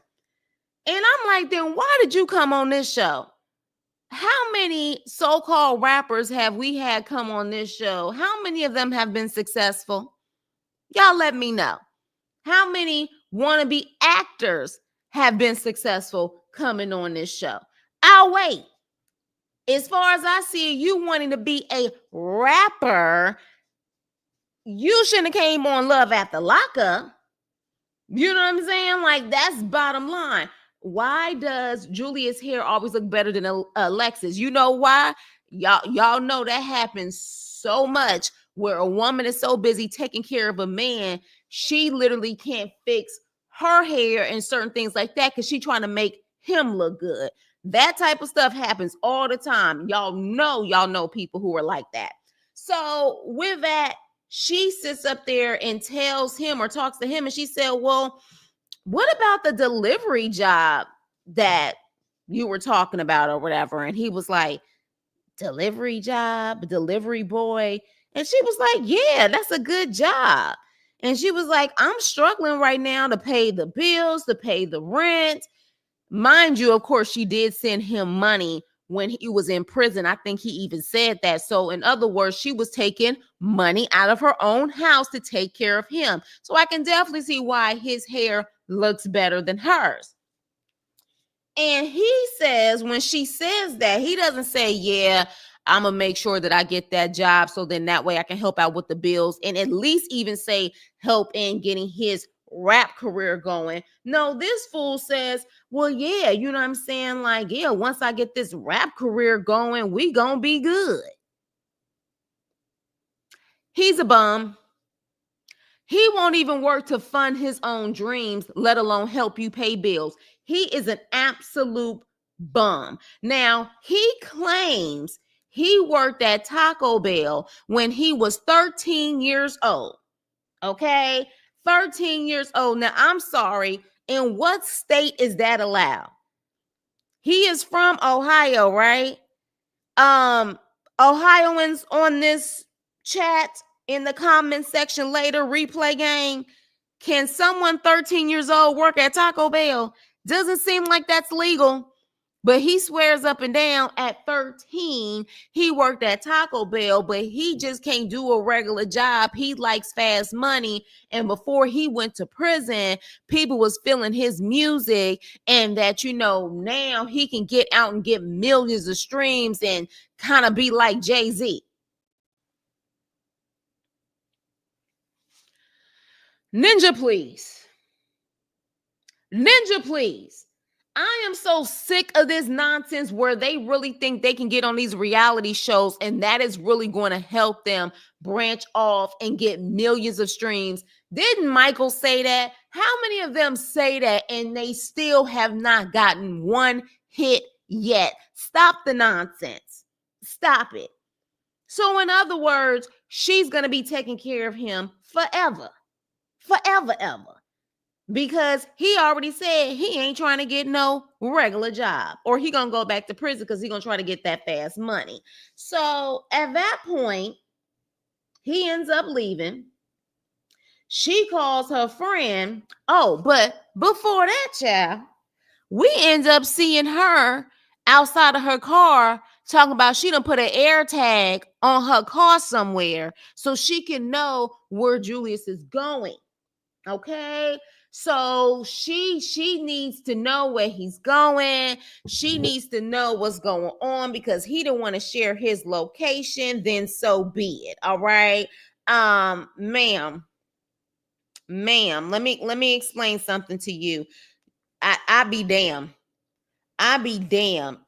And I'm like, then why did you come on this show? How many so-called rappers have we had come on this show? How many of them have been successful? Y'all let me know. How many wannabe actors have been successful coming on this show? I'll wait. As far as I see you wanting to be a rapper, you shouldn't have came on Love After Lockup. You know what I'm saying? Like, that's bottom line. Why does Julius' hair always look better than Alexis? You know why? Y'all know that happens so much where a woman is so busy taking care of a man, she literally can't fix her hair and certain things like that because she's trying to make him look good. That type of stuff happens all the time. Y'all know people who are like that. So with that, she sits up there and tells him or talks to him, and she said, well, what about the delivery job that you were talking about or whatever? And he was like, delivery job, delivery boy. And she was like, yeah, that's a good job. And she was like, I'm struggling right now to pay the bills, to pay the rent. Mind you, of course, she did send him money when he was in prison. I think he even said that. So in other words, she was taking money out of her own house to take care of him. So I can definitely see why his hair looks better than hers. And he says, when she says that, he doesn't say, yeah, I'm going to make sure that I get that job so then that way I can help out with the bills and at least even say help in getting his rap career going. No, this fool says, well, yeah, you know what I'm saying? Like, yeah, once I get this rap career going, we gonna be good. He's a bum. He won't even work to fund his own dreams, let alone help you pay bills. He is an absolute bum. Now, he claims he worked at Taco Bell when he was 13 years old. Okay? 13 years old. Now, I'm sorry. In what state is that allowed? He is from Ohio, right? Ohioans on this chat in the comment section later, replay gang. Can someone 13 years old work at Taco Bell? Doesn't seem like that's legal. But he swears up and down at 13, he worked at Taco Bell, but he just can't do a regular job. He likes fast money. And before he went to prison, people was feeling his music and that, now he can get out and get millions of streams and kind of be like Jay-Z. Ninja, please. Ninja, please. I am so sick of this nonsense where they really think they can get on these reality shows and that is really going to help them branch off and get millions of streams. Didn't Michael say that? How many of them say that and they still have not gotten one hit yet? Stop the nonsense. Stop it. So in other words, she's going to be taking care of him forever. Forever, ever. Because he already said he ain't trying to get no regular job or he gonna go back to prison because he gonna try to get that fast money. So at that point, he ends up leaving. She calls her friend. Oh, but before that, child, we end up seeing her outside of her car talking about she done put an air tag on her car somewhere so she can know where Julius is going. Okay. So she needs to know where he's going. She needs to know what's going on because he don't want to share his location. Then so be it. All right. Ma'am, let me explain something to you. I be damn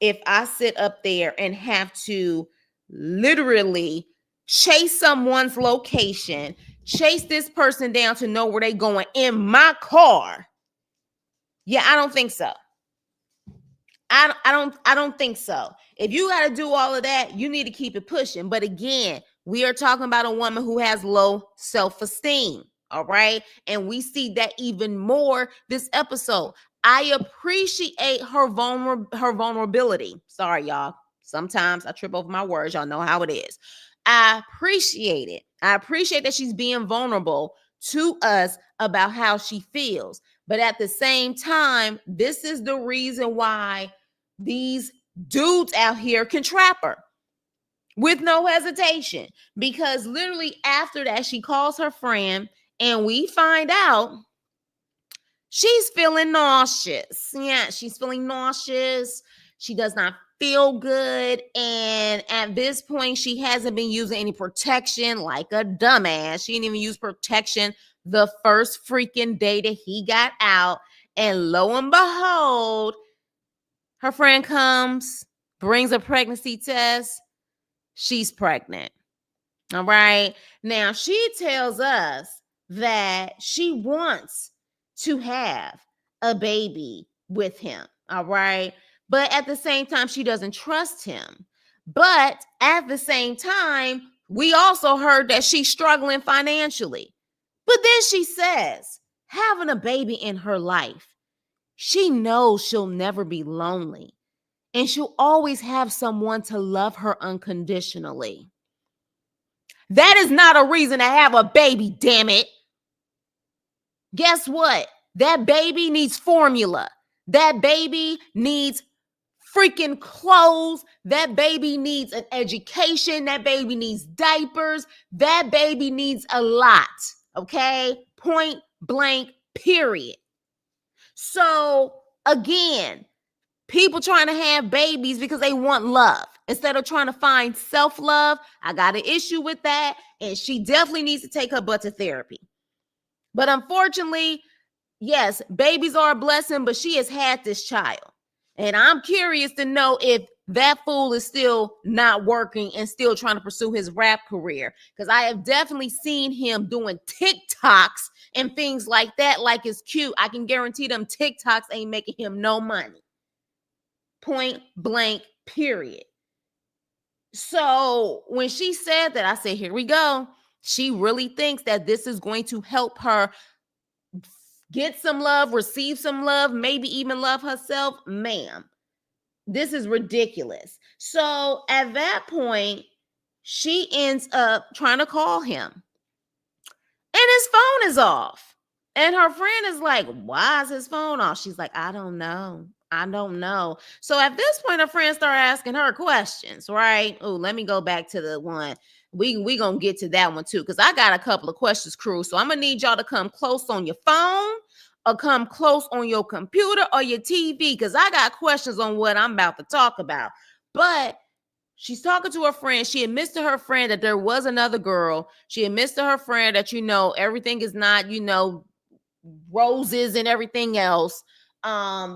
if I sit up there and have to literally chase someone's location, chase this person down to know where they going in my car. Yeah, I don't think so. I don't think so. If you got to do all of that, you need to keep it pushing. But again, we are talking about a woman who has low self-esteem. All right. And we see that even more this episode. I appreciate her vulnerability. Sorry, y'all. Sometimes I trip over my words. Y'all know how it is. I appreciate it. I appreciate that she's being vulnerable to us about how she feels. But at the same time, this is the reason why these dudes out here can trap her with no hesitation. Because literally after that, she calls her friend and we find out she's feeling nauseous. Yeah, she's feeling nauseous. She does not feel good. And at this point, she hasn't been using any protection like a dumbass. She didn't even use protection the first freaking day that he got out. And lo and behold, her friend comes, brings a pregnancy test. She's pregnant. All right. Now, she tells us that she wants to have a baby with him. All right. But at the same time, she doesn't trust him. But at the same time, we also heard that she's struggling financially. But then she says, having a baby in her life, she knows she'll never be lonely. And she'll always have someone to love her unconditionally. That is not a reason to have a baby, damn it. Guess what? That baby needs formula. That baby needs freaking clothes. That baby needs an education. That baby needs diapers. That baby needs a lot. Okay? Point blank, period. So again, people trying to have babies because they want love instead of trying to find self-love. I got an issue with that. And she definitely needs to take her butt to therapy. But unfortunately, yes, babies are a blessing, but she has had this child. And I'm curious to know if that fool is still not working and still trying to pursue his rap career. Because I have definitely seen him doing TikToks and things like that, like it's cute. I can guarantee them TikToks ain't making him no money. Point blank, period. So when she said that, I said, here we go. She really thinks that this is going to help her get some love, receive some love, maybe even love herself. Ma'am, this is ridiculous. So at that point, she ends up trying to call him, and his phone is off. And her friend is like, why is his phone off? She's like, I don't know. I don't know. So at this point, her friends start asking her questions, right? Oh, let me go back to the one. We gonna get to that one too, because I got a couple of questions, crew. So I'm gonna need y'all to come close on your phone or come close on your computer or your TV, because I got questions on what I'm about to talk about. But she's talking to her friend. She admits to her friend that there was another girl. She admits to her friend that, everything is not, roses and everything else,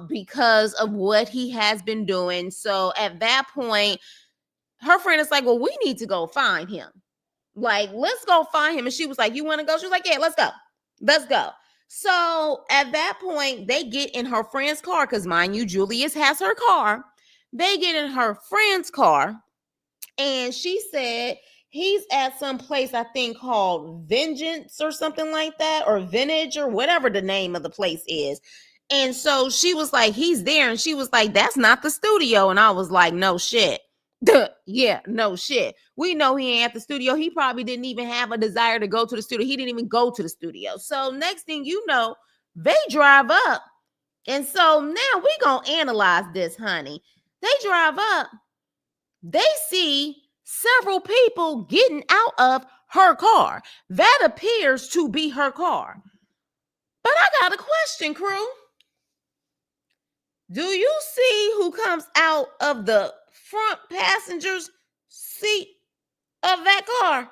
because of what he has been doing. So at that point, her friend is like, well, we need to go find him. Like, let's go find him. And she was like, you want to go? She was like, yeah, let's go. Let's go. So at that point, they get in her friend's car, because mind you, Julius has her car. They get in her friend's car, and she said he's at some place, I think, called Vengeance or something like that, or Vintage, or whatever the name of the place is. And so she was like, he's there. And she was like, that's not the studio. And I was like, no shit. Yeah, no shit. We know he ain't at the studio. He probably didn't even have a desire to go to the studio. He didn't even go to the studio. So next thing you know, they drive up. And so now we gonna analyze this, honey. They drive up. They see several people getting out of her car. That appears to be her car. But I got a question, crew. Do you see who comes out of the front passenger's seat of that car?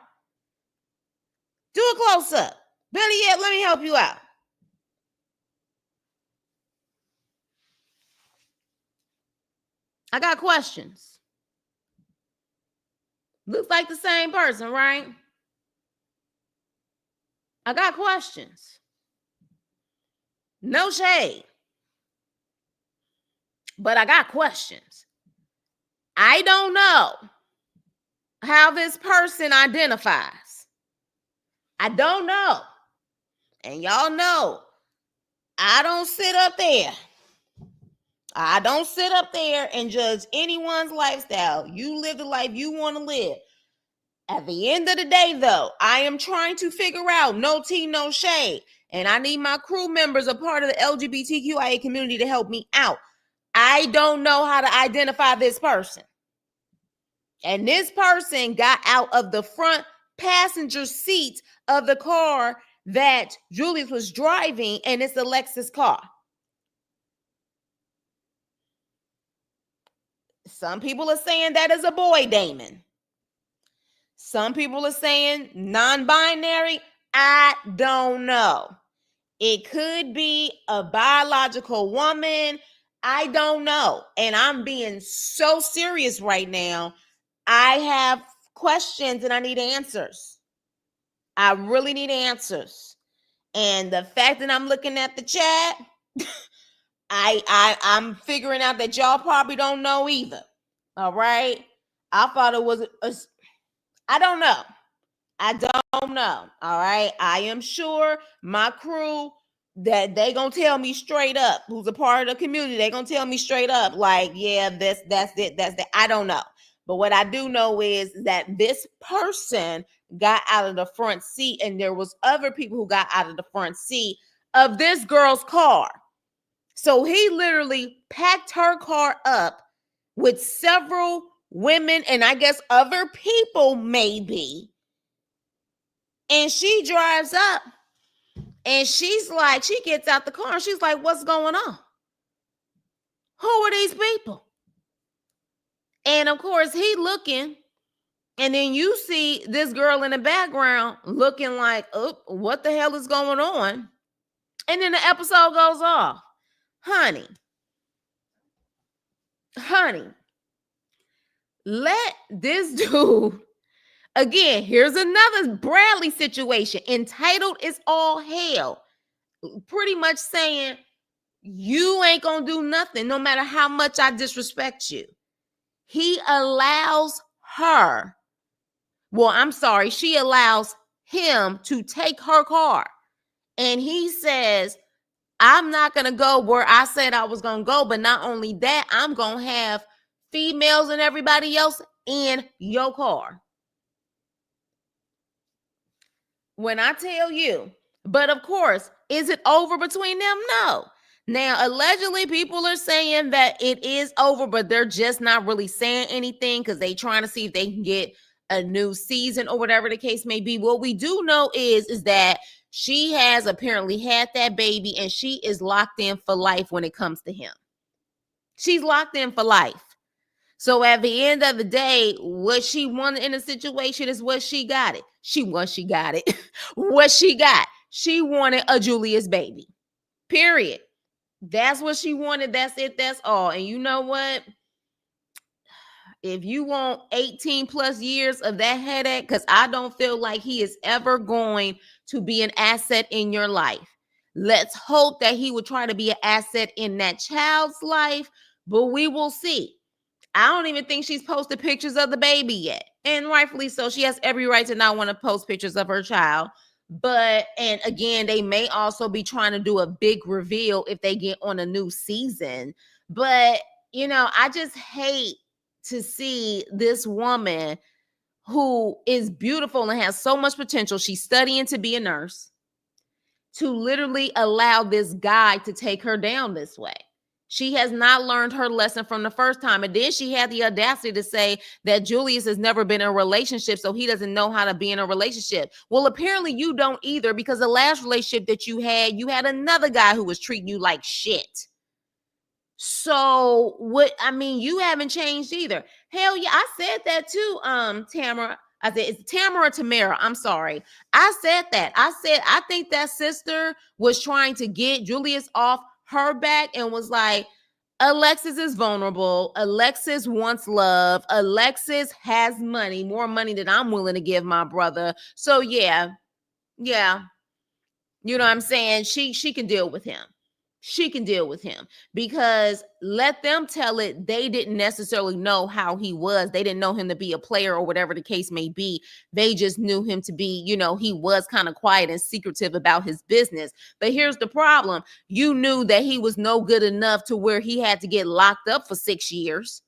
Do a close up. Better yet, let me help you out. I got questions. Looks like the same person, right? I got questions. No shade. But I got questions. I don't know how this person identifies. I don't know. And y'all know, I don't sit up there. I don't sit up there and judge anyone's lifestyle. You live the life you want to live. At the end of the day, though, I am trying to figure out, no tea, no shade. And I need my crew members, a part of the LGBTQIA community, to help me out. I don't know how to identify this person. And this person got out of the front passenger seat of the car that Julius was driving, and it's Alexis' car. Some people are saying that is a boy, Damon. Some people are saying non-binary. I don't know. It could be a biological woman. I don't know. And I'm being so serious right now. I have questions and I need answers. I really need answers. And the fact that I'm looking at the chat, I'm figuring out that y'all probably don't know either. All right. I thought it was I don't know. I don't know. All right. I am sure my crew that they gonna tell me straight up, who's a part of the community, they gonna tell me straight up, like, yeah, that's it. That's it. I don't know. But what I do know is that this person got out of the front seat, and there was other people who got out of the front seat of this girl's car. So he literally packed her car up with several women and I guess other people maybe. And she drives up and she's like, she gets out the car and she's like, what's going on? Who are these people? And of course, he looking. And then you see this girl in the background looking like, oh, what the hell is going on? And then the episode goes off. Honey, Let this dude, again, here's another Bradley situation. Entitled is all hell. Pretty much saying, you ain't gonna do nothing no matter how much I disrespect you. He allows her, well, I'm sorry, she allows him to take her car. And he says, I'm not going to go where I said I was going to go. But not only that, I'm going to have females and everybody else in your car. When I tell you, but of course, is it over between them? No. Now, allegedly, people are saying that it is over, but they're just not really saying anything because they're trying to see if they can get a new season or whatever the case may be. What we do know is that she has apparently had that baby and she is locked in for life when it comes to him. She's locked in for life. So at the end of the day, what she wanted in a situation is what she got it. What she got. She wanted a Julius baby. Period. That's what she wanted. That's it. That's all. And you know what? If you want 18 plus years of that headache, because I don't feel like he is ever going to be an asset in your life. Let's hope that he would try to be an asset in that child's life, but we will see. I don't even think she's posted pictures of the baby yet. And rightfully so. She has every right to not want to post pictures of her child. But, and again, they may also be trying to do a big reveal if they get on a new season. But, you know, I just hate to see this woman who is beautiful and has so much potential. She's studying to be a nurse, to literally allow this guy to take her down this way. She has not learned her lesson from the first time. And then she had the audacity to say that Julius has never been in a relationship, so he doesn't know how to be in a relationship. Well, apparently you don't either, because the last relationship that you had another guy who was treating you like shit. So what, I mean, you haven't changed either. Hell yeah, I said that too, Tamara. I said, it's Tamara or Tamara. I'm sorry. I said that. I said, I think that sister was trying to get Julius off her back and was like, Alexis is vulnerable. Alexis wants love. Alexis has money, more money than I'm willing to give my brother. So yeah. You know what I'm saying? She can deal with him. She can deal with him, because let them tell it. They didn't necessarily know how he was. They didn't know him to be a player or whatever the case may be. They just knew him to be, you know, he was kind of quiet and secretive about his business. But here's the problem. You knew that he was no good enough to where he had to get locked up for 6 years.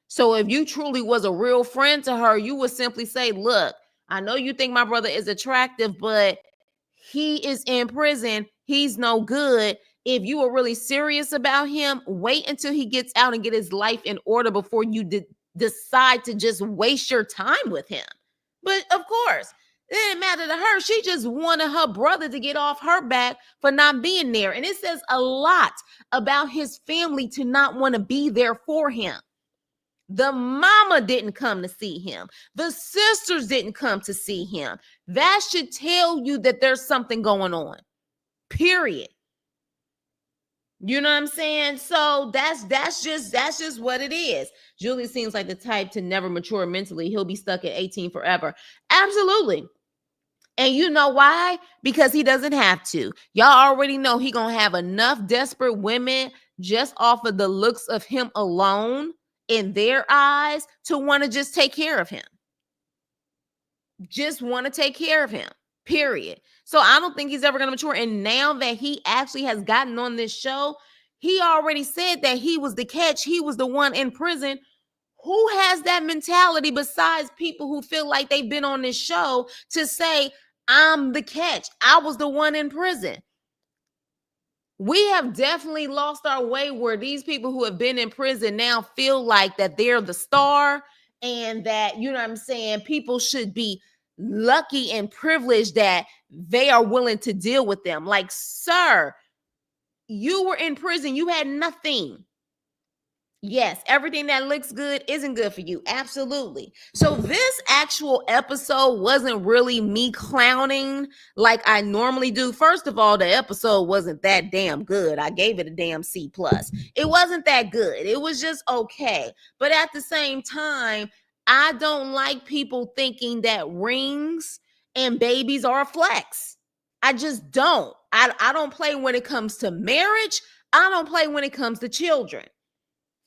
So if you truly was a real friend to her, you would simply say, look, I know you think my brother is attractive, but he is in prison. He's no good. If you are really serious about him, wait until he gets out and get his life in order before you decide to just waste your time with him. But of course, it didn't matter to her. She just wanted her brother to get off her back for not being there. And it says a lot about his family to not want to be there for him. The mama didn't come to see him. The sisters didn't come to see him. That should tell you that there's something going on. Period. You know what I'm saying? So that's just what it is. Julie seems like the type to never mature mentally. He'll be stuck at 18 forever. Absolutely. And you know why? Because he doesn't have to. Y'all already know he gonna have enough desperate women just off of the looks of him alone in their eyes to want to just take care of him. Just want to take care of him. Period. So I don't think he's ever going to mature. And now that he actually has gotten on this show, he already said that he was the catch. He was the one in prison. Who has that mentality besides people who feel like they've been on this show to say, I'm the catch. I was the one in prison. We have definitely lost our way where these people who have been in prison now feel like that they're the star and that, you know what I'm saying, people should be lucky and privileged that they are willing to deal with them. Like, sir, you were in prison. You had nothing. Yes, everything that looks good isn't good for you. Absolutely. So this actual episode wasn't really me clowning like I normally do. First of all, the episode wasn't that damn good. I gave it a damn C plus. It wasn't that good. It was just okay. But at the same time, I don't like people thinking that rings and babies are a flex. I just don't. I don't play when it comes to marriage. I don't play when it comes to children.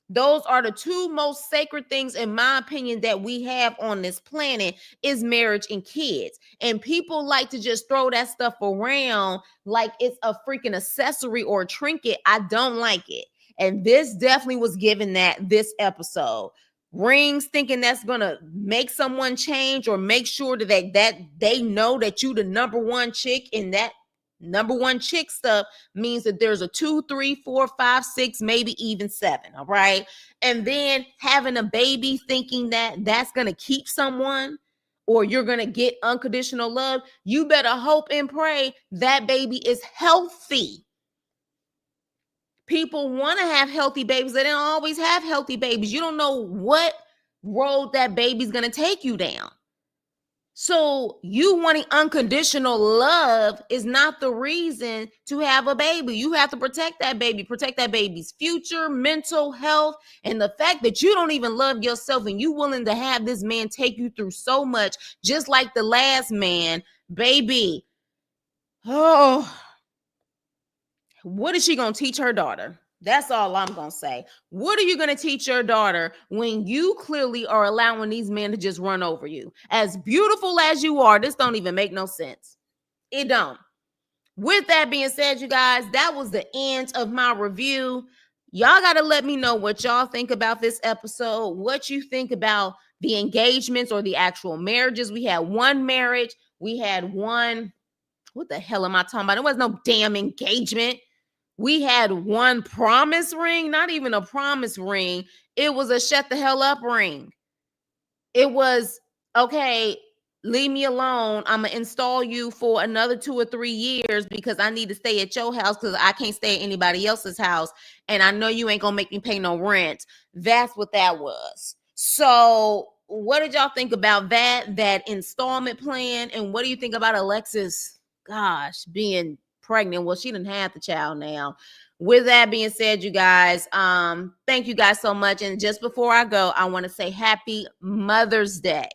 Those are the two most sacred things, in my opinion, that we have on this planet is marriage and kids. And people like to just throw that stuff around like it's a freaking accessory or a trinket. I don't like it. And this definitely was given that this episode. Rings thinking that's gonna make someone change or make sure that they know that you the number one chick, and that number one chick stuff means that there's a 2, 3, 4, 5, 6, maybe even 7. All right. And then having a baby thinking that that's going to keep someone or you're going to get unconditional love. You better hope and pray that baby is healthy. People want to have healthy babies. They don't always have healthy babies. You don't know what road that baby's going to take you down. So you wanting unconditional love is not the reason to have a baby. You have to protect that baby's future, mental health, and the fact that you don't even love yourself and you willing to have this man take you through so much, just like the last man, baby. Oh, what is she going to teach her daughter? That's all I'm going to say. What are you going to teach your daughter when you clearly are allowing these men to just run over you? As beautiful as you are, this don't even make no sense. It don't. With that being said, you guys, that was the end of my review. Y'all got to let me know what y'all think about this episode, what you think about the engagements or the actual marriages. We had one marriage. We had one, what the hell am I talking about? There was no damn engagement. We had one promise ring, not even a promise ring. It was a shut the hell up ring. It was, okay, leave me alone. I'm going to install you for another 2 or 3 years because I need to stay at your house because I can't stay at anybody else's house. And I know you ain't going to make me pay no rent. That's what that was. So what did y'all think about that installment plan? And what do you think about Alexis, gosh, being pregnant? Well, she didn't have the child now. With that being said, you guys, thank you guys so much. And just before I go, I want to say happy Mother's Day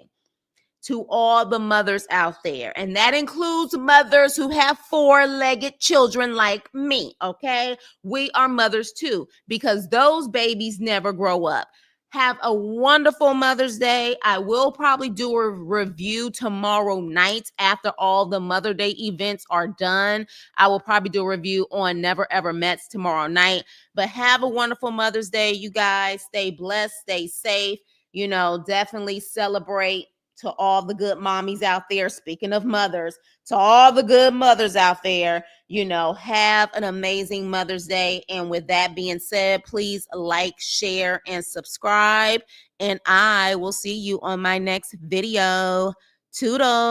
to all the mothers out there. And that includes mothers who have 4-legged children like me, okay? We are mothers too, because those babies never grow up. Have a wonderful Mother's Day. I will probably do a review tomorrow night after all the Mother Day events are done. I will probably do a review on Never Ever Mets tomorrow night. But have a wonderful Mother's Day, you guys. Stay blessed, stay safe. You know, definitely celebrate to all the good mommies out there. Speaking of mothers, to all the good mothers out there, you know, have an amazing Mother's Day. And with that being said, please like, share, and subscribe. And I will see you on my next video. Toodles.